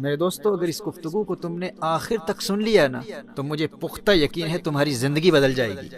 میرے دوستو، اگر اس گفتگو کو تم نے آخر تک سن لیا نا تو مجھے پختہ یقین ہے تمہاری زندگی بدل جائے گی۔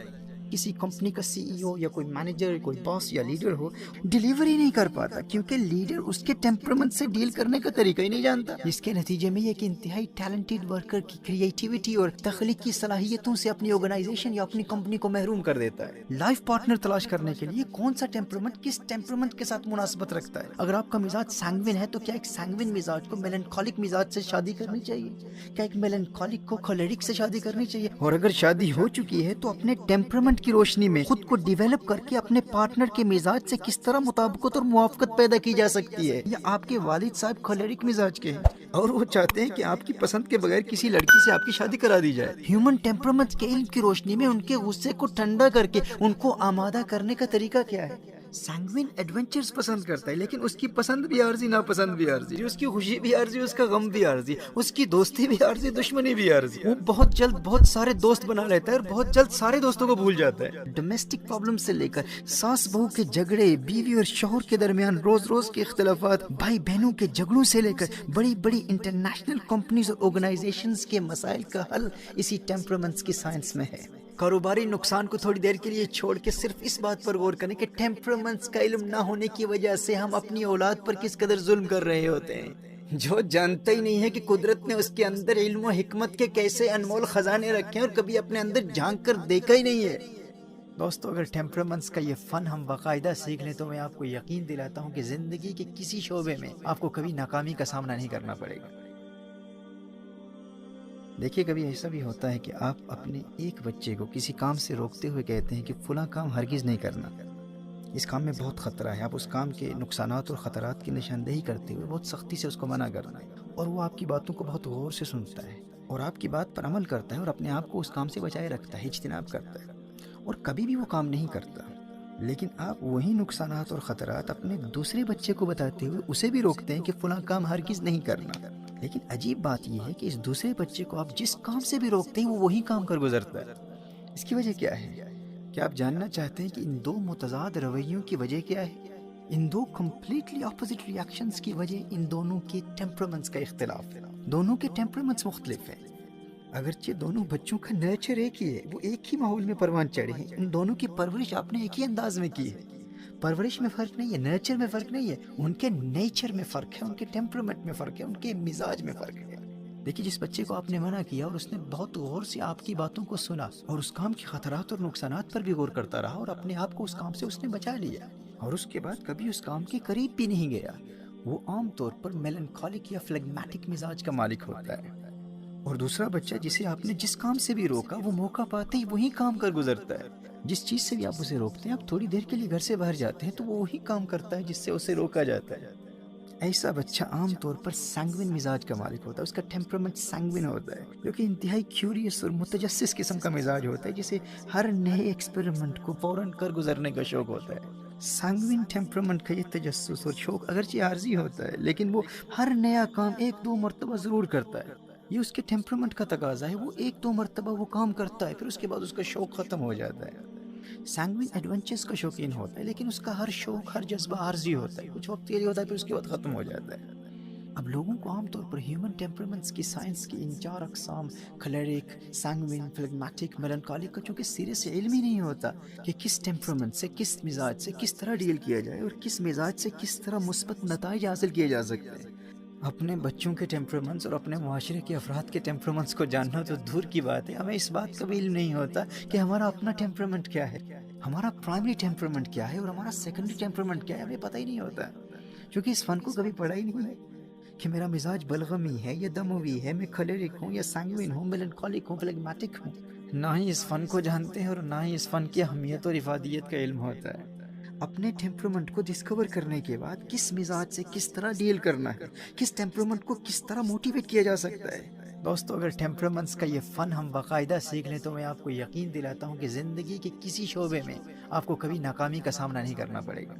کسی کمپنی کا سی ای او یا کوئی مینیجر، کوئی باس یا لیڈر ہو، ڈیلیوری نہیں کر پاتا کیونکہ لیڈر اس کے ٹیمپرمنٹ سے ڈیل کرنے کا طریقہ ہی نہیں جانتا، جس کے نتیجے میں ایک انتہائی ٹیلنٹڈ ورکر کی کریٹیوٹی اور تخلیقی صلاحیتوں سے اپنی آرگنائزیشن یا اپنی کمپنی کو محروم کر دیتا ہے۔ لائف پارٹنر تلاش کرنے کے لیے کون سا ٹیمپرمنٹ کس ٹیمپرمنٹ کے ساتھ مناسبت رکھتا ہے؟ اگر آپ کا مزاج سینگوین ہے تو کیا ایک سینگوین مزاج کو میلنکولک مزاج سے شادی کرنی چاہیے؟ کیا ایک میلنکولک کو کولیرک سے شادی کرنی چاہیے؟ اور اگر شادی ہو چکی ہے تو اپنے ٹیمپرمنٹ کی روشنی میں خود کو ڈیولپ کر کے اپنے پارٹنر کے مزاج سے کس طرح مطابقت اور موافقت پیدا کی جا سکتی ہے؟ یا آپ کے والد صاحب کولیرک مزاج کے ہیں اور وہ چاہتے ہیں کہ آپ کی پسند کے بغیر کسی لڑکی سے آپ کی شادی کرا دی جائے؟ ہیومن ٹیمپرمنٹ کے علم کی روشنی میں ان کے غصے کو ٹھنڈا کر کے ان کو آمادہ کرنے کا طریقہ کیا ہے؟ سینگوین ایڈونچرز پسند کرتا ہے، لیکن اس کی پسند بھی عارضی، ناپسند بھی عارضی، اس کی خوشی بھی عارضی، اس کا غم بھی عارضی، اس کی دوستی بھی عارضی، دشمنی بھی عارضی۔ وہ بہت جلد بہت سارے دوست بنا لیتا ہے اور بہت جلد سارے دوستوں کو بھول جاتا ہے۔ ڈومیسٹک پرابلم سے لے کر ساس بہو کے جھگڑے، بیوی اور شوہر کے درمیان روز روز کے اختلافات، بھائی بہنوں کے جھگڑوں سے لے کر بڑی بڑی انٹرنیشنل کمپنیز اور آرگنائزیشنز کے مسائل کا حل اسی ٹیمپرمنٹس کی سائنس میں ہے۔ کاروباری نقصان کو تھوڑی دیر کے لیے چھوڑ کے صرف اس بات پر غور کریں کہ ٹیمپرمنٹس کا علم نہ ہونے کی وجہ سے ہم اپنی اولاد پر کس قدر ظلم کر رہے ہوتے ہیں، جو جانتا ہی نہیں ہے کہ قدرت نے اس کے اندر علم و حکمت کے کیسے انمول خزانے رکھے ہیں اور کبھی اپنے اندر جھانک کر دیکھا ہی نہیں ہے۔ دوستو، اگر ٹیمپرمنٹس کا یہ فن ہم باقاعدہ سیکھ لیں تو میں آپ کو یقین دلاتا ہوں کہ زندگی کے کسی شعبے میں آپ کو کبھی ناکامی کا سامنا نہیں کرنا پڑے گا۔ دیکھیے، کبھی ایسا بھی ہوتا ہے کہ آپ اپنے ایک بچے کو کسی کام سے روکتے ہوئے کہتے ہیں کہ فلاں کام ہرگز نہیں کرنا، اس کام میں بہت خطرہ ہے، آپ اس کام کے نقصانات اور خطرات کی نشاندہی کرتے ہوئے بہت سختی سے اس کو منع کرنا ہے، اور وہ آپ کی باتوں کو بہت غور سے سنتا ہے اور آپ کی بات پر عمل کرتا ہے اور اپنے آپ کو اس کام سے بچائے رکھتا ہے، اجتناب کرتا ہے، اور کبھی بھی وہ کام نہیں کرتا، لیکن آپ وہی نقصانات اور خطرات اپنے دوسرے بچے کو بتاتے ہوئے اسے بھی روکتے ہیں کہ فلاں کام ہرگز نہیں کرنا۔ لیکن عجیب بات یہ ہے کہ اس دوسرے بچے کو آپ جس کام سے بھی روکتے ہیں وہ وہی کام کر گزرتا ہے۔ اس کی وجہ کیا ہے؟ کیا آپ جاننا چاہتے ہیں کہ ان دو متضاد رویوں کی وجہ کیا ہے؟ ان دو کمپلیٹلی اپوزٹ ری ایکشنز کی وجہ ان دونوں کے ٹیمپرمنٹس کا اختلاف ہے۔ دونوں کے ٹیمپرمنٹس مختلف ہیں، اگرچہ دونوں بچوں کا نیچر ایک ہی ہے، وہ ایک ہی ماحول میں پروان چڑھے ہیں، ان دونوں کی پرورش آپ نے ایک ہی انداز میں کی ہے۔ پرورش میں فرق نہیں ہے، نیچر میں فرق نہیں ہے، ان کے نیچر میں فرق ہے، ان کے ٹیمپرمنٹ میں فرق ہے، ان کے مزاج میں فرق ہے۔ دیکھیے، جس بچے کو آپ نے منع کیا اور اس نے بہت غور سے آپ کی باتوں کو سنا اور اس کام کے خطرات اور نقصانات پر بھی غور کرتا رہا اور اپنے آپ کو اس کام سے اس نے بچا لیا اور اس کے بعد کبھی اس کام کے قریب بھی نہیں گیا، وہ عام طور پر میلنکولک یا فلیگمیٹک مزاج کا مالک ہوتا ہے۔ اور دوسرا بچہ جسے آپ نے جس کام سے بھی روکا وہ موقع پاتے ہی وہی کام کر گزرتا ہے۔ جس چیز سے بھی آپ اسے روکتے ہیں، آپ تھوڑی دیر کے لیے گھر سے باہر جاتے ہیں تو وہ وہی کام کرتا ہے جس سے اسے روکا جاتا ہے۔ ایسا بچہ عام طور پر سینگوین مزاج کا مالک ہوتا ہے، اس کا ٹیمپرمنٹ سینگوین ہوتا ہے، جو کہ انتہائی کیوریس اور متجسس قسم کا مزاج ہوتا ہے، جسے ہر نئے ایکسپیریمنٹ کو فوراً کر گزرنے کا شوق ہوتا ہے۔ سینگوین ٹیمپرمنٹ کا یہ تجسس اور شوق اگرچہ عارضی ہوتا ہے، لیکن وہ ہر نیا کام ایک دو مرتبہ ضرور کرتا ہے، یہ اس کے ٹیمپرمنٹ کا تقاضا ہے، وہ ایک دو مرتبہ وہ کام کرتا ہے، پھر اس کے بعد اس کا شوق ختم ہو جاتا ہے۔ سینگوین ایڈونچرز کا شوقین ہوتا ہے، لیکن اس کا ہر شوق، ہر جذبہ عارضی ہوتا ہے، کچھ وقت کے لیے ہوتا ہے، پھر اس کے بعد ختم ہو جاتا ہے۔ اب لوگوں کو عام طور پر ہیومن ٹیمپرمنٹس کی سائنس کی ان چار اقسام، کلیرک، سینگوین، فلیگمیٹک، میلنکولک کا چونکہ سرے سے علم ہی نہیں ہوتا کہ کس ٹیمپرمنٹ سے، کس مزاج سے کس طرح ڈیل کیا جائے اور کس مزاج سے کس طرح مثبت نتائج حاصل کیے جا سکتے ہیں۔ اپنے بچوں کے ٹیمپرمنٹس اور اپنے معاشرے کے افراد کے ٹیمپرمنٹس کو جاننا تو دور کی بات ہے، ہمیں اس بات کا بھی علم نہیں ہوتا کہ ہمارا اپنا ٹیمپرمنٹ کیا ہے، ہمارا پرائمری ٹیمپرمنٹ کیا ہے اور ہمارا سیکنڈری ٹیمپرمنٹ کیا ہے، ہمیں پتہ ہی نہیں ہوتا، کیونکہ اس فن کو کبھی پڑھا ہی نہیں ہے کہ میرا مزاج بلغمی ہے یا دموی ہے، میں کلیرک ہوں یا سینگوین ہوں، میلنکولک ہوں، فلیگمیٹک ہوں۔ نہ ہی اس فن کو جانتے ہیں اور نہ ہی اس فن کی اہمیت اور افادیت کا علم ہوتا ہے۔ اپنے ٹیمپرمنٹ کو ڈسکور کرنے کے بعد کس مزاج سے کس طرح ڈیل کرنا ہے، کس ٹیمپرمنٹ کو کس طرح موٹیویٹ کیا جا سکتا ہے۔ دوستو، اگر ٹیمپرمنٹس کا یہ فن ہم باقاعدہ سیکھ لیں تو میں آپ کو یقین دلاتا ہوں کہ زندگی کے کسی شعبے میں آپ کو کبھی ناکامی کا سامنا نہیں کرنا پڑے گا۔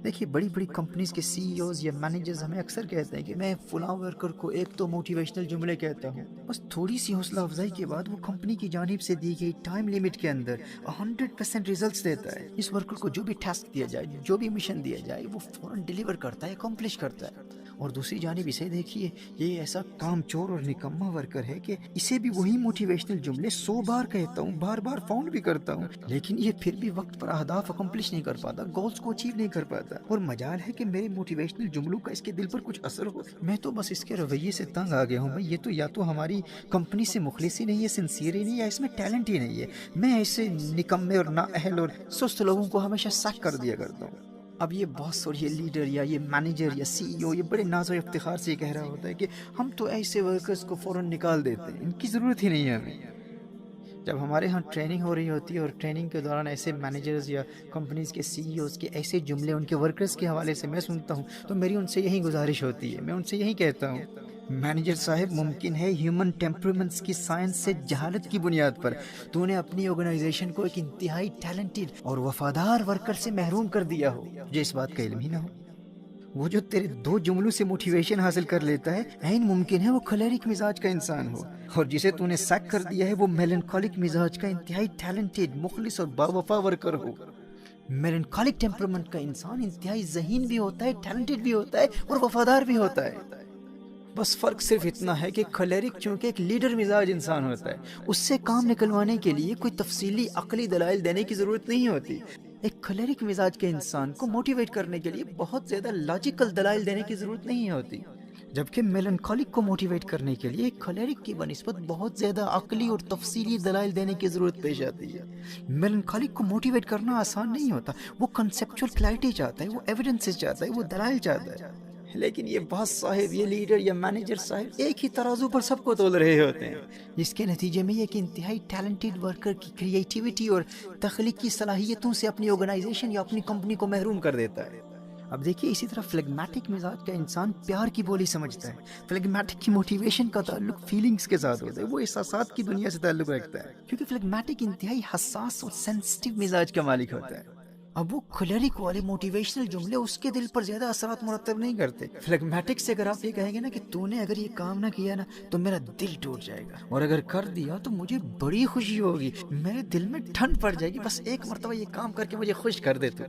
دیکھیے، بڑی بڑی کمپنیز کے سی ای اوز یا مینیجرز ہمیں اکثر کہتے ہیں کہ میں فلاں ورکر کو ایک تو موٹیویشنل جملے کہتا ہوں، بس تھوڑی سی حوصلہ افزائی کے بعد وہ کمپنی کی جانب سے دی گئی ٹائم لیمٹ کے اندر 100% ریزلٹس دیتا ہے۔ اس ورکر کو جو بھی ٹاسک دیا جائے، جو بھی مشن دیا جائے، وہ فوراً ڈیلیور کرتا ہے، اکمپلش کرتا ہے۔ اور دوسری جانب اسے دیکھیے، یہ ایسا کام چور اور نکما ورکر ہے کہ اسے بھی وہی موٹیویشنل جملے 100 بار کہتا ہوں، بار بار فاؤنڈ بھی کرتا ہوں، لیکن یہ پھر بھی وقت پر اہداف اکمپلش نہیں کر پاتا، گولز کو اچیو نہیں کر پاتا، اور مجال ہے کہ میرے موٹیویشنل جملوں کا اس کے دل پر کچھ اثر ہو۔ میں تو بس اس کے رویے سے تنگ آ گیا ہوں بھائی، یہ تو یا تو ہماری کمپنی سے مخلص ہی نہیں ہے، سنسیئر ہی نہیں ہے، یا اس میں ٹیلنٹ ہی نہیں ہے۔ میں ایسے نکمے اور نااہل اور سست لوگوں کو ہمیشہ سیک کر دیا کرتا ہوں۔ اب یہ باس اور یہ لیڈر یا یہ مینیجر یا سی ای او یہ بڑے ناز و افتخار سے یہ کہہ رہا ہوتا ہے کہ ہم تو ایسے ورکرز کو فوراً نکال دیتے ہیں، ان کی ضرورت ہی نہیں ہے ہمیں۔ جب ہمارے ہاں ٹریننگ ہو رہی ہوتی ہے اور ٹریننگ کے دوران ایسے مینیجرز یا کمپنیز کے سی ای اوز کے ایسے جملے ان کے ورکرز کے حوالے سے میں سنتا ہوں تو میری ان سے یہی گزارش ہوتی ہے، میں ان سے یہی کہتا ہوں، مینیجر صاحب ممکن ہے ہیومن ٹیمپرمنٹس کی سائنس سے جہالت کی بنیاد پر تو نے اپنی آرگنائزیشن کو ایک انتہائی ٹیلنٹڈ اور وفادار ورکر سے محروم کر دیا ہو، مجھے اس بات کا علم ہی نہ ہو۔ وہ جو تیرے 2 جملوں سے موٹیویشن حاصل کر لیتا ہے، عین ممکن ہے وہ کھلیرک مزاج کا انسان ہو، اور جسے تو نے سیک کر دیا ہے وہ میلنکولک مزاج کا انتہائی ٹیلنٹڈ، مخلص اور باوفا ورکر ہو۔ میلنکولک ٹیمپرمنٹ کا انسان انتہائی ذہین بھی ہوتا ہے، ٹیلنٹڈ بھی ہوتا ہے اور وفادار بھی ہوتا ہے۔ بس فرق صرف اتنا ہے کہ کھلیرک چونکہ ایک لیڈر مزاج انسان ہوتا ہے، اس سے کام نکلوانے کے لیے کوئی تفصیلی عقلی دلائل دینے کی ضرورت نہیں ہوتی۔ ایک کھلیرک مزاج کے انسان کو موٹیویٹ کرنے کے لیے بہت زیادہ لاجیکل دلائل دینے کی ضرورت نہیں ہوتی، جبکہ میلنکولک کو موٹیویٹ کرنے کے لیے ایک کھلیرک کی بنسبت بہت زیادہ عقلی اور تفصیلی دلائل دینے کی ضرورت پیش آتی ہے۔ میلنکولک کو موٹیویٹ کرنا آسان نہیں ہوتا، وہ کنسیپچول کلیئرٹی چاہتا ہے، وہ ایویڈنسز چاہتا ہے، وہ دلائل چاہتا ہے، لیکن یہ باس صاحب، یہ لیڈر یا مینیجر صاحب ایک ہی ترازو پر سب کو تول رہے ہوتے ہیں، جس کے نتیجے میں یہ ایک انتہائی ٹیلنٹڈ ورکر کی کریٹیوٹی اور تخلیقی صلاحیتوں سے اپنی آرگنائزیشن یا اپنی کمپنی کو محروم کر دیتا ہے۔ اب دیکھیے اسی طرح فلیگمیٹک مزاج کا انسان پیار کی بولی سمجھتا ہے۔ فلیگمیٹک کی موٹیویشن کا تعلق فیلنگز کے ساتھ ہوتا ہے، وہ احساسات کی دنیا سے تعلق رکھتا ہے، کیونکہ فلیگمیٹک انتہائی حساس اور سینسٹیو مزاج کا مالک ہوتا ہے۔ اب وہ کھلیرک والے موٹیویشنل جملے اس کے دل پر زیادہ اثرات مرتب نہیں کرتے۔ فلیگمیٹک سے اگر آپ یہ کہیں گے نا کہ تو نے اگر یہ کام نہ کیا نا تو میرا دل ٹوٹ جائے گا، اور اگر کر دیا تو مجھے بڑی خوشی ہوگی، میرے دل میں ٹھنڈ پڑ جائے گی، بس ایک مرتبہ یہ کام کر کے مجھے خوش کر دے تو۔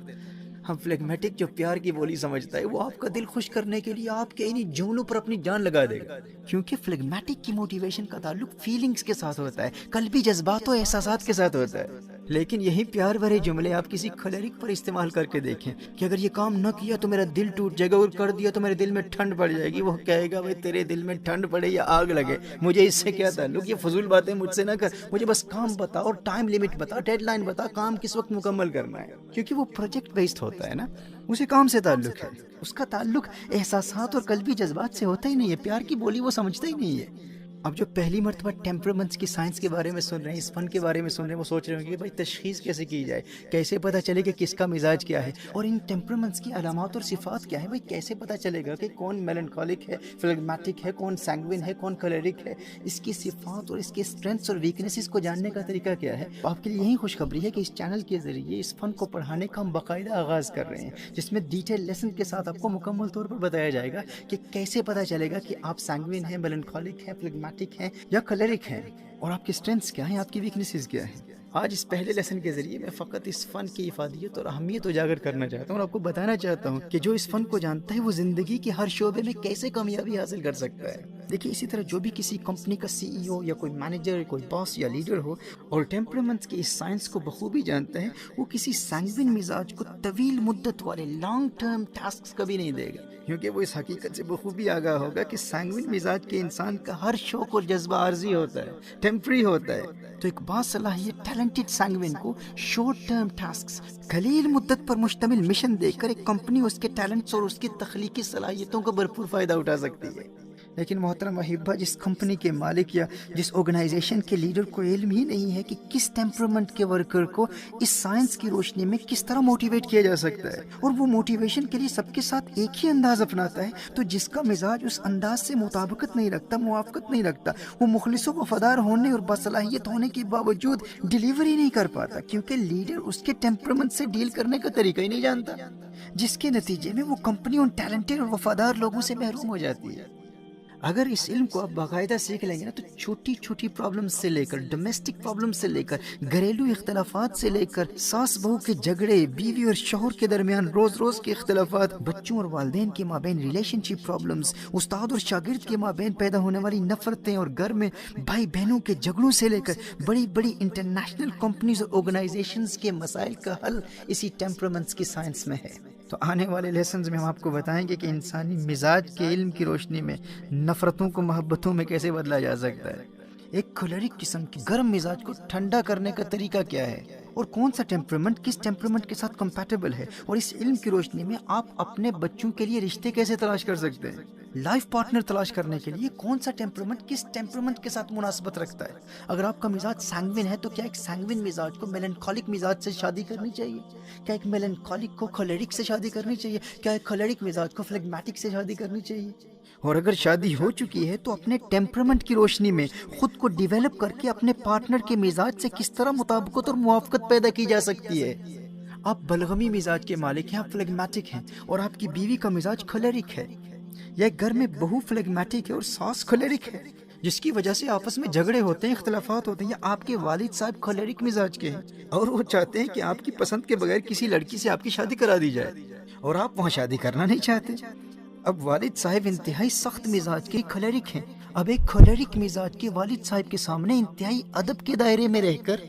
ہم فلیگمیٹک جو پیار کی بولی سمجھتا ہے وہ آپ کا دل خوش کرنے کے لیے آپ کے انہی جملوں پر اپنی جان لگا دے گا، کیونکہ فلیگمیٹک کی موٹیویشن کا تعلق فیلنگز کے ساتھ ہوتا ہے، قلبی جذبات و احساسات کے ساتھ ہوتا ہے۔ لیکن یہی پیار بھرے جملے آپ کسی کھلیرک پر استعمال کر کے دیکھیں کہ اگر یہ کام نہ کیا تو میرا دل ٹوٹ جائے گا، اور کر دیا تو میرے دل میں ٹھنڈ پڑ جائے گی، وہ کہے گا بھائی تیرے دل میں ٹھنڈ پڑے یا آگ لگے، مجھے اس سے کیا تعلق، یہ فضول باتیں مجھ سے نہ کر، مجھے بس کام بتا اور ٹائم لیمٹ بتا، ڈیڈ لائن بتا، کام کس وقت مکمل کرنا ہے، کیونکہ وہ پروجیکٹ بیسڈ ہوتا ہے نا، اسے کام سے تعلق ہے، اس کا تعلق احساسات اور قلبی جذبات سے ہوتا ہی نہیں ہے، پیار کی بولی وہ سمجھتا ہی نہیں ہے۔ اب جو پہلی مرتبہ ٹیمپرمنٹس کی سائنس کے بارے میں سن رہے ہیں، اس فن کے بارے میں سن رہے ہیں، وہ سوچ رہے ہوں گے کہ بھائی تشخیص کیسے کی جائے، کیسے پتہ چلے کہ کس کا مزاج کیا ہے، اور ان ٹیمپرمنٹس کی علامات اور صفات کیا ہیں، بھائی کیسے پتہ چلے گا کہ کون میلنکولک ہے، فلیگمیٹک ہے، کون سینگوین ہے، کون کلیرک ہے، اس کی صفات اور اس کے اسٹرینتھس اور ویکنیسز کو جاننے کا طریقہ کیا ہے۔ آپ کے لیے یہی خوشخبری ہے کہ اس چینل کے ذریعے اس فن کو پڑھانے کا ہم باقاعدہ آغاز کر رہے ہیں، جس میں ڈیٹیل لیسن کے ساتھ آپ کو مکمل طور پر بتایا جائے گا کہ کیسے پتہ چلے گا کہ آپ سینگوین ہیں، میلنکولک ہیں، فلیگمیٹک ہیں یا کلیرک ہیں، اور آپ کے اسٹرینتھس کیا ہیں، آپ کی ویکنیسز کیا ہیں۔ آج اس پہلے لیسن کے ذریعے میں فقط اس فن کی افادیت اور اہمیت اجاگر کرنا چاہتا ہوں، اور آپ کو بتانا چاہتا ہوں کہ جو اس فن کو جانتا ہے وہ زندگی کے ہر شعبے میں کیسے کامیابی حاصل کر سکتا ہے۔ دیکھیے اسی طرح جو بھی کسی کمپنی کا سی ای او یا کوئی مینیجر، کوئی باس یا لیڈر ہو اور ٹیمپرمنٹس کی اس سائنس کو بخوبی جانتا ہے، وہ کسی سینگوین مزاج کو طویل مدت والے لانگ ٹرم ٹاسکس کبھی نہیں دے گا، کیونکہ وہ اس حقیقت سے بخوبی آگاہ ہوگا کہ سینگوین مزاج کے انسان کا ہر شوق اور جذبہ عارضی ہوتا ہے، ٹیمپری ہوتا ہے۔ تو ایک باصلاحیت ٹیلنٹڈ سینگوین کو شارٹ ٹرم ٹاسکس، قلیل مدت پر مشتمل مشن دے کر ایک کمپنی اس کے ٹیلنٹس اور اس کی تخلیقی صلاحیتوں کا بھرپور فائدہ اٹھا سکتی ہے۔ لیکن محترم احبہ، جس کمپنی کے مالک یا جس آرگنائزیشن کے لیڈر کو علم ہی نہیں ہے کہ کس ٹیمپرمنٹ کے ورکر کو اس سائنس کی روشنی میں کس طرح موٹیویٹ کیا جا سکتا ہے، اور وہ موٹیویشن کے لیے سب کے ساتھ ایک ہی انداز اپناتا ہے، تو جس کا مزاج اس انداز سے مطابقت نہیں رکھتا، موافقت نہیں رکھتا، وہ مخلص و وفادار ہونے اور باصلاحیت ہونے کے باوجود ڈیلیوری نہیں کر پاتا، کیونکہ لیڈر اس کے ٹیمپرمنٹ سے ڈیل کرنے کا طریقہ ہی نہیں جانتا، جس کے نتیجے میں وہ کمپنی ان ٹیلنٹڈ اور وفادار لوگوں سے محروم ہو جاتی ہے۔ اگر اس علم کو آپ باقاعدہ سیکھ لیں گے نا تو چھوٹی چھوٹی پرابلم سے لے کر ڈومیسٹک پرابلم سے لے کر گھریلو اختلافات سے لے کر ساس بہو کے جھگڑے، بیوی اور شوہر کے درمیان روز روز کے اختلافات، بچوں اور والدین کے مابین ریلیشن شپ پرابلمز، استاد اور شاگرد کے مابین پیدا ہونے والی نفرتیں، اور گھر میں بھائی بہنوں کے جھگڑوں سے لے کر بڑی بڑی انٹرنیشنل کمپنیز اور آرگنائزیشنز کے مسائل کا حل اسی ٹیمپرامنٹس کی سائنس میں ہے۔ تو آنے والے لیسنز میں ہم آپ کو بتائیں گے کہ انسانی مزاج کے علم کی روشنی میں نفرتوں کو محبتوں میں کیسے بدلا جا سکتا ہے، ایک کولرک قسم کی گرم مزاج کو ٹھنڈا کرنے کا طریقہ کیا ہے، اور کون سا ٹیمپرامنٹ کس ٹیمپرامنٹ کے ساتھ کمپیٹیبل ہے، اور اس علم کی روشنی میں آپ اپنے بچوں کے لیے رشتے کیسے تلاش کر سکتے ہیں، لائف پارٹنر تلاش کرنے کے لیے کون سا ٹیمپرامنٹ کس ٹیمپرامنٹ کے ساتھ مناسبت رکھتا ہے۔ اگر آپ کا مزاج سینگوین ہے تو کیا ایک سینگوین مزاج کو میلنکولک مزاج سے شادی کرنی چاہیے؟ کیا ایک میلنکولک کو کولرک سے شادی کرنی چاہیے؟ کیا ایک کولرک مزاج کو فلیگمیٹک سے شادی کرنی چاہیے؟ اور اگر شادی ہو چکی ہے تو اپنے ٹیمپرامنٹ کی روشنی میں خود کو ڈیولپ کر کے اپنے پارٹنر کے مزاج سے کس طرح مطابقت اور موافقت پیدا کی جا سکتی ہے۔ آپ بلغمی مزاج کے مالک ہیں، آپ فلیگمیٹک ہیں، اور آپ کی بیوی کا مزاج کولرک ہے، یا گھر میں بہو فلیگمیٹک ہے اور ساس کولرک ہے، جس کی وجہ سے آپس میں جھگڑے ہوتے ہیں، اختلافات ہوتے ہیں، یا آپ کے والد صاحب کولرک مزاج کے ہیں اور وہ چاہتے ہیں کہ آپ کی پسند کے بغیر کسی لڑکی سے آپ کی شادی کرا دی جائے، اور آپ وہاں شادی کرنا نہیں چاہتے۔ اب والد صاحب انتہائی سخت مزاج کے کولرک ہیں، اب ایک کولرک مزاج کے والد صاحب کے سامنے انتہائی ادب کے دائرے میں رہ کر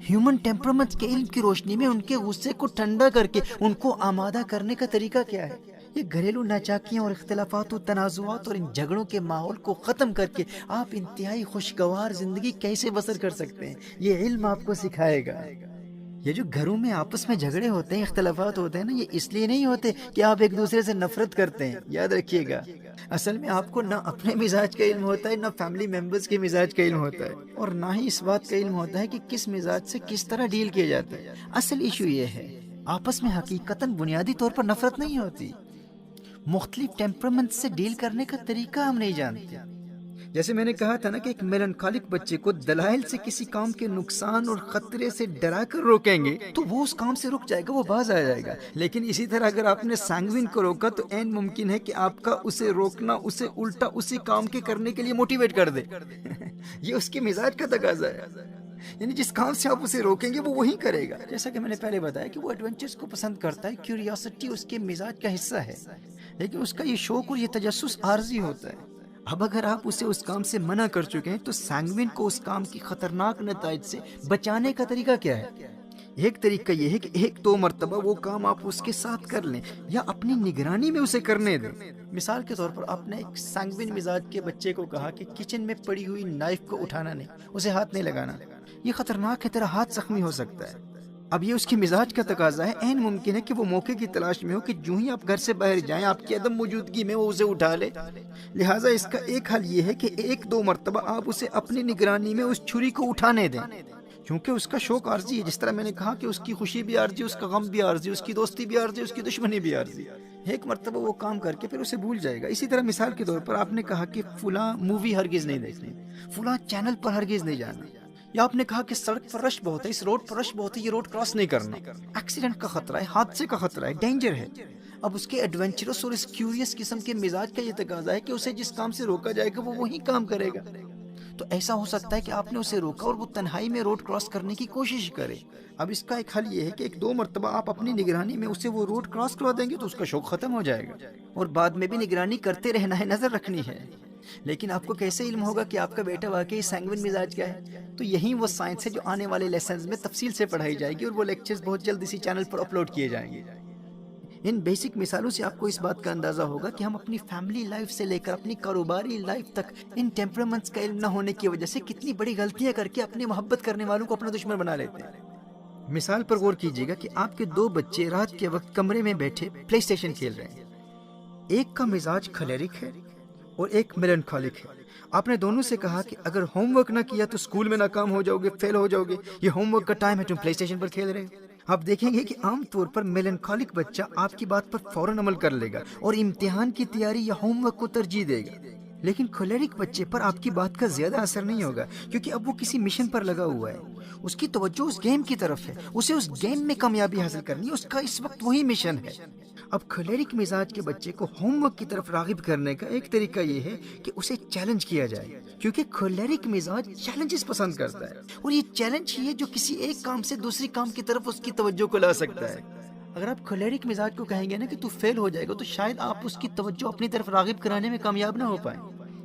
ہیومن ٹیمپرامنٹ کے علم کی روشنی میں ان کے غصے کو ٹھنڈا کر کے ان کو آمادہ کرنے کا طریقہ کیا ہے؟ یہ گھریلو ناچاکیاں اور اختلافات و تنازعات اور ان جھگڑوں کے ماحول کو ختم کر کے آپ انتہائی خوشگوار زندگی کیسے بسر کر سکتے ہیں، یہ علم آپ کو سکھائے گا۔ یہ جو گھروں میں آپس میں جھگڑے ہوتے ہیں، اختلافات ہوتے ہیں نا، یہ اس لیے نہیں ہوتے کہ آپ ایک دوسرے سے نفرت کرتے ہیں، یاد رکھیے گا۔ اصل میں آپ کو نہ اپنے مزاج کا علم ہوتا ہے، نہ فیملی ممبرز کے مزاج کا علم ہوتا ہے، اور نہ ہی اس بات کا علم ہوتا ہے کہ کس مزاج سے کس طرح ڈیل کیا جاتا ہے۔ اصل ایشو یہ ہے، آپس میں حقیقتاً بنیادی طور پر نفرت نہیں ہوتی، مختلف ٹیمپرامنٹ سے ڈیل کرنے کا طریقہ ہم نہیں جانتے۔ جیسے میں نے کہا تھا نا کہ ایک میلنکولک بچے کو دلائل سے کسی کام کے نقصان اور خطرے سے ڈرا کر روکیں گے تو وہ اس کام سے رک جائے گا، وہ باز آ جائے گا، لیکن اسی طرح اگر آپ نے سینگوین کو روکا تو عین ممکن ہے کہ آپ کا اسے روکنا اسے الٹا اسی کام کے کرنے کے لیے موٹیویٹ کر دے۔ یہ اس کے مزاج کا تقاضا ہے، یعنی جس کام سے آپ اسے روکیں گے وہ وہی کرے گا۔ جیسا کہ میں نے پہلے بتایا کہ وہ ایڈونچرز کو پسند کرتا ہے، کیوریاسٹی اس کے مزاج کا حصہ ہے، لیکن اس کا یہ شوق اور یہ تجسس عارضی ہوتا ہے۔ اب اگر آپ اسے اس کام سے منع کر چکے ہیں تو سینگوین کو اس کام کی خطرناک نتائج سے بچانے کا طریقہ کیا ہے؟ ایک طریقہ یہ ہے کہ ایک دو مرتبہ وہ کام آپ اس کے ساتھ کر لیں یا اپنی نگرانی میں اسے کرنے دیں۔ مثال کے طور پر آپ نے ایک سینگوین مزاج کے بچے کو کہا کہ کچن میں پڑی ہوئی نائف کو اٹھانا نہیں، اسے ہاتھ نہیں لگانا، یہ خطرناک ہے، تیرا ہاتھ زخمی ہو سکتا ہے۔ اب یہ اس کی مزاج کا تقاضا ہے، عین ممکن ہے کہ وہ موقع کی تلاش میں ہو کہ جو ہی آپ گھر سے باہر جائیں آپ کی عدم موجودگی میں وہ اسے اٹھا لے۔ لہٰذا اس کا ایک حل یہ ہے کہ ایک دو مرتبہ آپ اسے اپنی نگرانی میں اس چھری کو اٹھانے دیں، کیونکہ اس کا شوق عارضی ہے۔ جس طرح میں نے کہا کہ اس کی خوشی بھی عارضی، اس کا غم بھی عارضی، اس کی دوستی بھی عارضی، اس کی دشمنی بھی عارضی۔ ایک مرتبہ وہ کام کر کے پھر اسے بھول جائے گا۔ اسی طرح مثال کے طور پر آپ نے کہا کہ فلاں مووی ہرگز نہیں دیکھنی، فلاں چینل پر ہرگز نہیں جانا، یا آپ نے کہا کہ سڑک پر رش بہت ہے، اس روڈ پر رش بہت ہے، یہ روڈ کراس نہیں کرنا، ایکسیڈنٹ کا خطرہ ہے، حادثے کا خطرہ ہے، ڈینجر ہے۔ اب اس کے ایڈونچرس اور اس کیوریس قسم کے مزاج کا یہ تقاضا ہے کہ اسے جس کام سے روکا جائے گا وہ وہی کام کرے گا۔ تو ایسا ہو سکتا ہے کہ آپ نے اسے روکا اور وہ تنہائی میں روڈ کراس کرنے کی کوشش کرے۔ اب اس کا ایک حل یہ ہے کہ ایک دو مرتبہ آپ اپنی نگرانی میں اسے وہ روڈ کراس کروا دیں گے تو اس کا شوق ختم ہو جائے گا، اور بعد میں بھی نگرانی کرتے رہنا ہے، نظر رکھنی ہے۔ لیکن آپ کو کیسے علم ہوگا کہ آپ کا بیٹا واقعی سینگوین مزاج کا ہے؟ تو یہی وہ سائنس ہے جو آنے والے لیسنز میں تفصیل سے پڑھائی جائے گی، اور وہ لیکچرز بہت جلد اسی چینل پر اپلوڈ کیے جائیں گے۔ ان بیسک مثالوں سے آپ کو اس بات کا اندازہ ہوگا کہ ہم اپنی فیملی لائف سے لے کر اپنی کاروباری لائف تک ان ٹیمپرامنٹس کا علم نہ ہونے کی وجہ سے کتنی بڑی غلطیاں کر کے اپنی محبت کرنے والوں کو اپنا دشمن بنا لیتے ہیں۔ مثال پر غور کیجیے گا کہ آپ کے دو بچے رات کے وقت کمرے میں بیٹھے پلے اسٹیشن کھیل رہے ہیں، ایک کا مزاج کولرک ہے اور ایک میلنکولک ہے۔ آپ نے دونوں سے کہا کہ اگر ہوم ورک نہ کیا تو اسکول میں ناکام ہو جاؤ گے، فیل ہو جاؤ گے، یہ ہوم ورک کا ٹائم ہے، تم پلے اسٹیشن پر کھیل رہے ہیں۔ آپ دیکھیں گے کہ عام طور پر میلنکولک بچہ آپ کی بات پر فوراً عمل کر لے گا اور امتحان کی تیاری یا ہوم ورک کو ترجیح دے گا، لیکن کولرک بچے پر آپ کی بات کا زیادہ اثر نہیں ہوگا، کیونکہ اب وہ کسی مشن پر لگا ہوا ہے، اس کی توجہ اس گیم کی طرف ہے، اسے اس گیم میں کامیابی حاصل کرنی ہے، اس کا اس وقت وہی مشن ہے۔ اب کھلیرک مزاج کے بچے کو ہوم ورک کی طرف راغب کرنے کا ایک طریقہ یہ ہے کہ اسے چیلنج کیا جائے، کیونکہ کھلیرک مزاج چیلنجز پسند کرتا ہے، اور یہ چیلنج ہی ہے جو کسی ایک کام سے دوسری کام کی طرف اس کی توجہ کو لا سکتا ہے۔ اگر آپ کھلیرک مزاج کو کہیں گے نا کہ تو فیل ہو جائے گا، تو شاید آپ اس کی توجہ اپنی طرف راغب کرانے میں کامیاب نہ ہو پائیں۔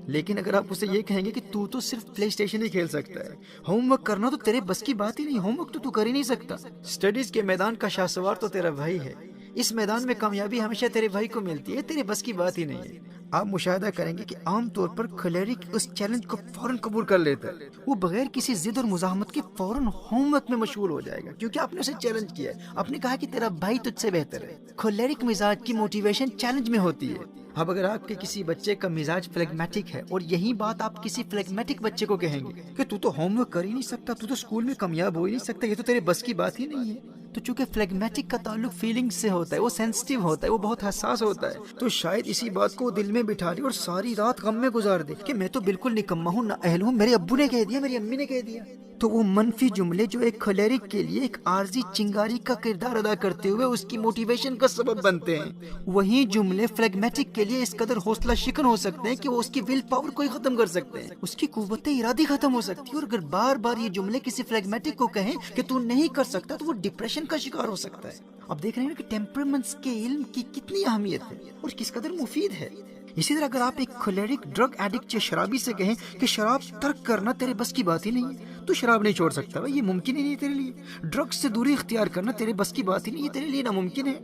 لیکن اگر آپ اسے یہ کہیں گے کہ تو صرف پلے اسٹیشن ہی کھیل سکتا ہے، ہوم ورک کرنا تو تیرے بس کی بات ہی نہیں، ہوم ورک تو کر ہی نہیں سکتا، اسٹڈیز کے میدان کا شاہ سوار تو تیرا بھائی ہے، اس میدان میں کامیابی ہمیشہ تیرے بھائی کو ملتی ہے، تیرے بس کی بات ہی نہیں ہے۔ آپ مشاہدہ کریں گے کہ عام طور پر کھلیرک اس چیلنج کو فوراً قبول کر لیتا ہے، وہ بغیر کسی ضد اور مزاحمت کے فوراً ہوم ورک میں مشغول ہو جائے گا، کیونکہ آپ نے اسے چیلنج کیا ہے، آپ نے کہا کہ تیرا بھائی تجھ سے بہتر ہے۔ کھلیرک مزاج کی موٹیویشن چیلنج میں ہوتی ہے۔ اب اگر آپ کے کسی بچے کا مزاج فلیگمیٹک ہے، اور یہی بات آپ کسی فلیگمیٹک بچے کو کہیں گے کہ تو ہوم ورک کر ہی نہیں سکتا، تو اسکول میں کامیاب ہو ہی نہیں سکتا، یہ تو تیرے بس کی بات ہی نہیں ہے، تو چونکہ فلیگمیٹک کا تعلق فیلنگ سے ہوتا ہے، وہ سینسٹیو ہوتا ہے، وہ بہت حساس ہوتا ہے، تو شاید اسی بات کو دل میں بٹھا لے اور ساری رات غم میں گزار دے کہ میں تو بالکل نکما ہوں، نہ اہل ہوں، میرے ابو نے کہہ دیا، میری امی نے کہہ دیا۔ تو وہ منفی جملے جو ایک کھلیرک کے لیے ایک عارضی چنگاری کا کردار ادا کرتے ہوئے اس کی موٹیویشن کا سبب بنتے ہیں، وہی جملے فلیگمیٹک کے لیے اس قدر حوصلہ شکن ہو سکتے ہیں کہ وہ اس کی ول پاور کو ہی ختم کر سکتے ہیں، اس کی قوت ارادی ختم ہو سکتی ہے، اور اگر بار بار یہ جملے کسی فلیگمیٹک کو کہیں کہ تو نہیں کر سکتا، تو وہ ڈپریشن کا شکار ہو سکتا ہے۔ اب دیکھ رہے ہیں کہ ٹیمپرمنٹس کے علم کی کتنی اہمیت ہے اور کس قدر مفید ہے۔ اسی طرح اگر آپ ایک کھلیرک ڈرگ ایڈکٹ یا شرابی سے کہیں کہ شراب ترک کرنا تیرے بس کی بات ہی نہیں ہے، تو شراب نہیں چھوڑ سکتا، بھائی یہ ممکن ہی نہیں تیرے لیے، ڈرگ سے دوری اختیار کرنا تیرے بس کی بات ہی نہیں ہے، تیرے لیے ناممکن ہے،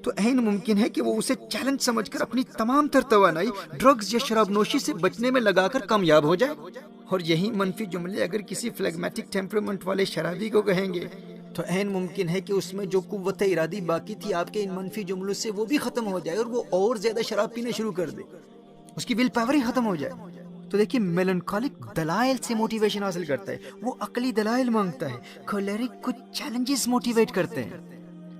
تو عین ممکن ہے کہ وہ اسے چیلنج سمجھ کر اپنی تمام تر توانائی ڈرگز یا شراب نوشی سے بچنے میں لگا کر کامیاب ہو جائے۔ اور یہی منفی جملے اگر کسی فلیگمیٹک ٹیمپرمنٹ والے شرابی کو کہیں گے تو عین ممکن ہے کہ اس میں جو قوت ارادی باقی تھی آپ کے ان منفی جملوں سے، وہ بھی ختم ہو جائے اور وہ اور زیادہ شراب پینا شروع کر دے، اس کی ول پاور ہی ختم ہو جائے۔ تو دیکھیے میلنکالک دلائل سے موٹیویشن حاصل کرتا ہے، وہ عقلی دلائل مانگتا ہے، کھلیرک کو چیلنجز موٹیویٹ کرتے ہیں،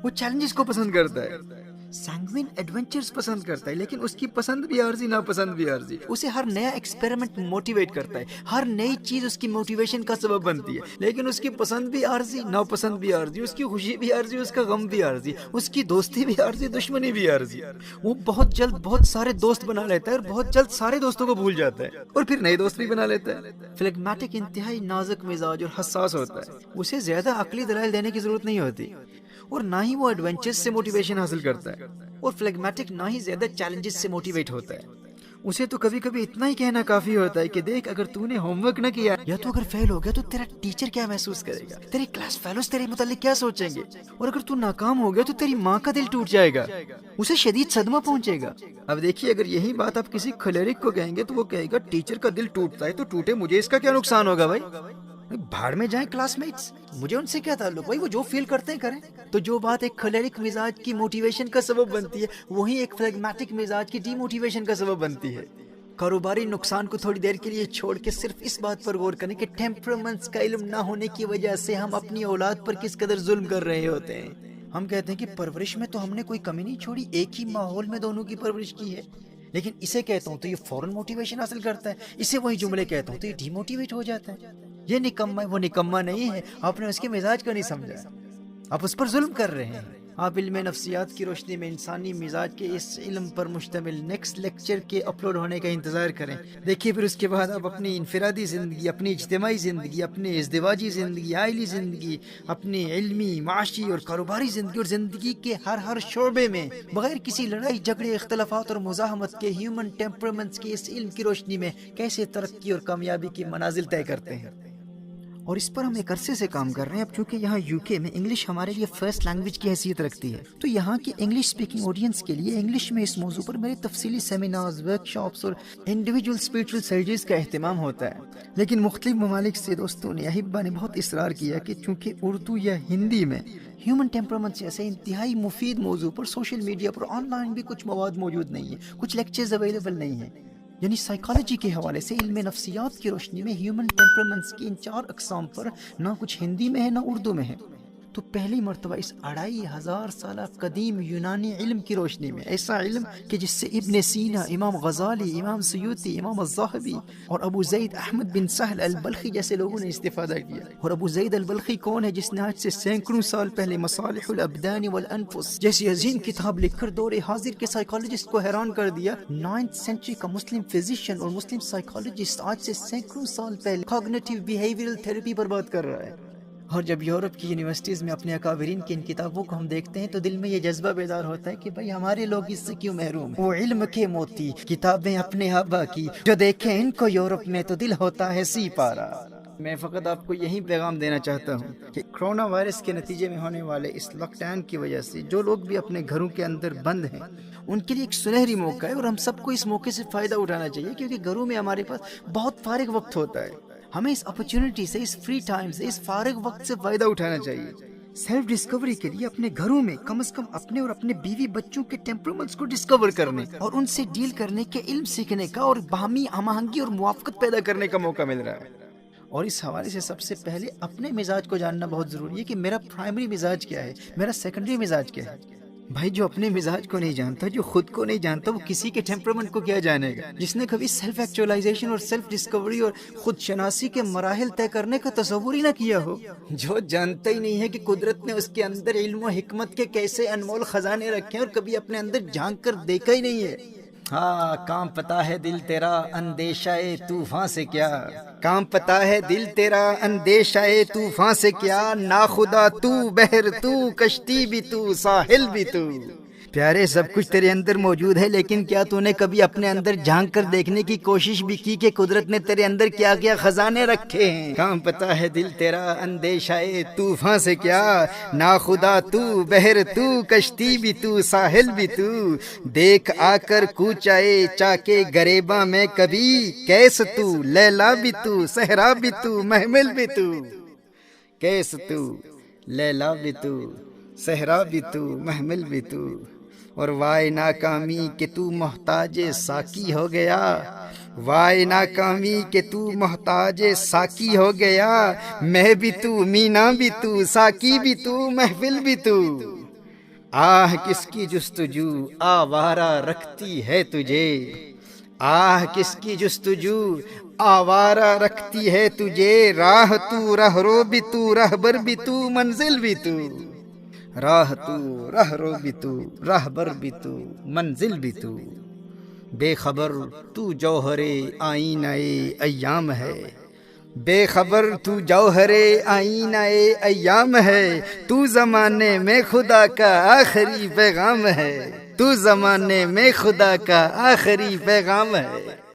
وہ چیلنجز کو پسند کرتا ہے، سینگوین ایڈونچرز پسند کرتا ہے، لیکن اس کی پسند بھی عارضی، ناپسند بھی عارضی، اسے ہر نیا ایکسپیریمنٹ موٹیویٹ کرتا ہے، ہر نئی چیز اس کی موٹیویشن کا سبب بنتی ہے، لیکن اس کی پسند بھی عارضی، ناپسند بھی عارضی، اس کی خوشی بھی عارضی، اس کا غم بھی عارضی، اس کی دوستی بھی عارضی، دشمنی بھی عارضی، وہ بہت جلد بہت سارے دوست بنا لیتا ہے اور بہت جلد سارے دوستوں کو بھول جاتا ہے اور پھر نئے دوست بھی بنا لیتا ہے۔ فلیگمیٹک انتہائی نازک مزاج اور حساس ہوتا ہے، اسے زیادہ عقلی دلائل دینے کی ضرورت نہیں ہوتی، اور نہ ہی وہ ایڈونچرز سے موٹیویشن حاصل کرتا ہے، اور فلیگمیٹک نہ ہی زیادہ چیلنجز سے موٹیویٹ ہوتا ہے، اسے تو کبھی کبھی اتنا ہی کہنا کافی ہوتا ہے کہ دیکھ اگر تو نے ہوم ورک نہ کیا یا تو اگر فیل ہو گیا تو تیرا ٹیچر کیا محسوس کرے گا، تیرے کلاس فیلوز تیرے متعلق کیا سوچیں گے، اور اگر تو ناکام ہو گیا تو تیری ماں کا دل ٹوٹ جائے گا، اسے شدید صدمہ پہنچے گا۔ اب دیکھیے اگر یہی بات آپ کسی کھلیرک کو کہیں گے تو وہ کہے گا ٹیچر کا دل ٹوٹتا ہے تو ٹوٹے، مجھے اس کا کیا نقصان ہوگا، بھائی بھاڑ میں جائیں کلاس میٹس، مجھے ان سے کیا تعلق، بھائی وہ جو فیل کرتے ہیں کریں۔ تو جو بات ایک کھلیرک مزاج کی موٹیویشن کا سبب بنتی ہے وہی ایک فلیگمیٹک مزاج کی ڈی موٹیویشن کا سبب بنتی ہے۔ کاروباری نقصان کو تھوڑی دیر کے لیے چھوڑ کے صرف اس بات پر غور کریں کہ ٹیمپرمنٹس کا علم نہ ہونے کی وجہ سے ہم اپنی اولاد پر کس قدر ظلم کر رہے ہوتے ہیں۔ ہم کہتے ہیں کہ پرورش میں تو ہم نے کوئی کمی نہیں چھوڑی، ایک ہی ماحول میں دونوں کی پرورش کی ہے، لیکن اسے کہتا ہوں تو یہ فوراً موٹیویشن حاصل کرتا ہے، اسے وہی جملے کہتا ہوں تو یہ ڈی موٹیویٹ ہو جاتا ہے۔ یہ نکما ہے، وہ نکما نہیں ہے، آپ نے اس کے مزاج کو نہیں سمجھا، آپ اس پر ظلم کر رہے ہیں۔ آپ علم نفسیات کی روشنی میں انسانی مزاج کے اس علم پر مشتمل نیکسٹ لیکچر کے اپلوڈ ہونے کا انتظار کریں۔ دیکھیے پھر اس کے بعد آپ اپنی انفرادی زندگی، اپنی اجتماعی زندگی، اپنی ازدواجی زندگی، عائلی زندگی، اپنی علمی، معاشی اور کاروباری زندگی اور زندگی کے ہر شعبے میں بغیر کسی لڑائی جھگڑے، اختلافات اور مزاحمت کے ہیومن ٹیمپرمنٹس کے اس علم کی روشنی میں کیسے ترقی اور کامیابی کی منازل طے کرتے ہیں۔ اور اس پر ہم ایک عرصے سے کام کر رہے ہیں، اب چونکہ یہاں UK میں انگلش ہمارے لیے فرسٹ لینگویج کی حیثیت رکھتی ہے، تو یہاں کی انگلش سپیکنگ آڈینس کے لیے انگلش میں اس موضوع پر میرے تفصیلی سیمینارز، ورک شاپس اور انڈیویجول اسپریچول سرجریز کا اہتمام ہوتا ہے۔ لیکن مختلف ممالک سے دوستوں نے، احبا نے بہت اصرار کیا کہ چونکہ اردو یا ہندی میں ہیومن ٹیمپرمنٹ جیسے انتہائی مفید موضوع پر سوشل میڈیا پر آن لائن بھی کچھ مواد موجود نہیں ہے، کچھ لیکچرز اویلیبل نہیں ہیں، یعنی سائیکالوجی کے حوالے سے علم نفسیات کی روشنی میں ہیومن ٹیمپرمنٹس کی ان 4 اقسام پر نہ کچھ ہندی میں ہے نہ اردو میں ہے، تو پہلی مرتبہ اس 2500 سالہ قدیم یونانی علم کی روشنی میں، ایسا علم کہ جس سے ابن سینا، امام غزالی، امام سیوطی، امام الذہبی اور ابو زید احمد بن سہل البلخی جیسے لوگوں نے استفادہ کیا۔ اور ابو زید البلخی کون ہے؟ جس نے آج سے سینکڑوں سال پہلے مصالح الابدان والانفس جیسی عظیم کتاب لکھ کر دور حاضر کے سائیکالوجسٹ کو حیران کر دیا۔ 9th سینچری کا مسلم فزیشین اور مسلم سائیکالوجسٹ آج سے سینکڑوں سال پہلے کوگنیٹیو بیہیویئرل تھراپی پر بات کر رہا ہے۔ اور جب یورپ کی یونیورسٹیز میں اپنے اکابرین کی ان کتابوں کو ہم دیکھتے ہیں تو دل میں یہ جذبہ بیدار ہوتا ہے کہ بھائی ہمارے لوگ اس سے کیوں محروم ہیں؟ وہ علم کے موتی کتابیں اپنے آبا کی، جو دیکھیں ان کو یورپ میں تو دل ہوتا ہے سی پارا۔ میں فقط آپ کو یہی پیغام دینا چاہتا ہوں کہ کرونا وائرس کے نتیجے میں ہونے والے اس لاک ڈاؤن کی وجہ سے جو لوگ بھی اپنے گھروں کے اندر بند ہیں ان کے لیے ایک سنہری موقع ہے، اور ہم سب کو اس موقع سے فائدہ اٹھانا چاہیے، کیونکہ گھروں میں ہمارے پاس بہت فارغ وقت ہوتا ہے۔ ہمیں اس اپرچونٹی سے، اس فری ٹائم سے، اس فارغ وقت سے فائدہ اٹھانا چاہیے۔ سیلف ڈسکوری کے لیے اپنے گھروں میں کم از کم اپنے اور اپنے بیوی بچوں کے ٹیمپرمنٹس کو ڈسکور کرنے اور ان سے ڈیل کرنے کے علم سیکھنے کا اور باہمی ہم آہنگی اور موافقت پیدا کرنے کا موقع مل رہا ہے۔ اور اس حوالے سے سب سے پہلے اپنے مزاج کو جاننا بہت ضروری ہے کہ میرا پرائمری مزاج کیا ہے، میرا سیکنڈری مزاج کیا ہے۔ بھائی جو اپنے مزاج کو نہیں جانتا، جو خود کو نہیں جانتا، وہ کسی کے ٹیمپرمنٹ کو کیا جانے گا؟ جس نے کبھی سیلف ایکچوائلائزیشن اور سیلف ڈسکوری اور خود شناسی کے مراحل طے کرنے کا تصور ہی نہ کیا ہو، جو جانتا ہی نہیں ہے کہ قدرت نے اس کے اندر علم و حکمت کے کیسے انمول خزانے رکھے ہیں اور کبھی اپنے اندر جھانک کر دیکھا ہی نہیں ہے۔ ہاں کام پتا ہے دل تیرا اندیشہ طوفان سے کیا، کام پتا ہے دل تیرا اندیشہ طوفان سے کیا، ناخدا تو بحر تو کشتی بھی تو ساحل بھی تو۔ پیارے سب کچھ تیرے اندر موجود ہے، لیکن کیا تو نے کبھی اپنے اندر جھانک کر دیکھنے کی کوشش بھی کی کہ قدرت نے تیرے اندر کیا کیا خزانے رکھے ہیں؟ کام پتا ہے دل تیرا اندیشہ طوفان سے کیا، ناخدا تو بحر تو کشتی بھی تو ساحل بھی تو، دیکھ آ کر کوچائے چاکے گریباں میں کبھی، کیس تو لیلا بھی تو صحرا بھی تو محمل بھی تو، کیس تو لیلا بھی تو صحرا بھی تو محمل بھی تو۔ اور وائے ناکامی کہ تو محتاج ساقی ہو گیا، وائے ناکامی کہ تو محتاج ساقی ہو گیا، میں بھی تو مینا بھی تو ساقی بھی تو محفل بھی تو۔ آہ کس کی جستجو آوارہ رکھتی ہے تجھے، آہ کس کی جستجو آوارہ رکھتی ہے تجھے، راہ تو راہ رو بھی تو رہبر بھی تو منزل بھی تو، راہ تو راہ رو بھی تو راہبر بھی تو منزل بھی تو۔ بے خبر تو جوہر آئینہ ایام ہے، بے خبر تو جوہر آئینہ ایام ہے، تو زمانے میں خدا کا آخری پیغام ہے، تو زمانے میں خدا کا آخری پیغام ہے۔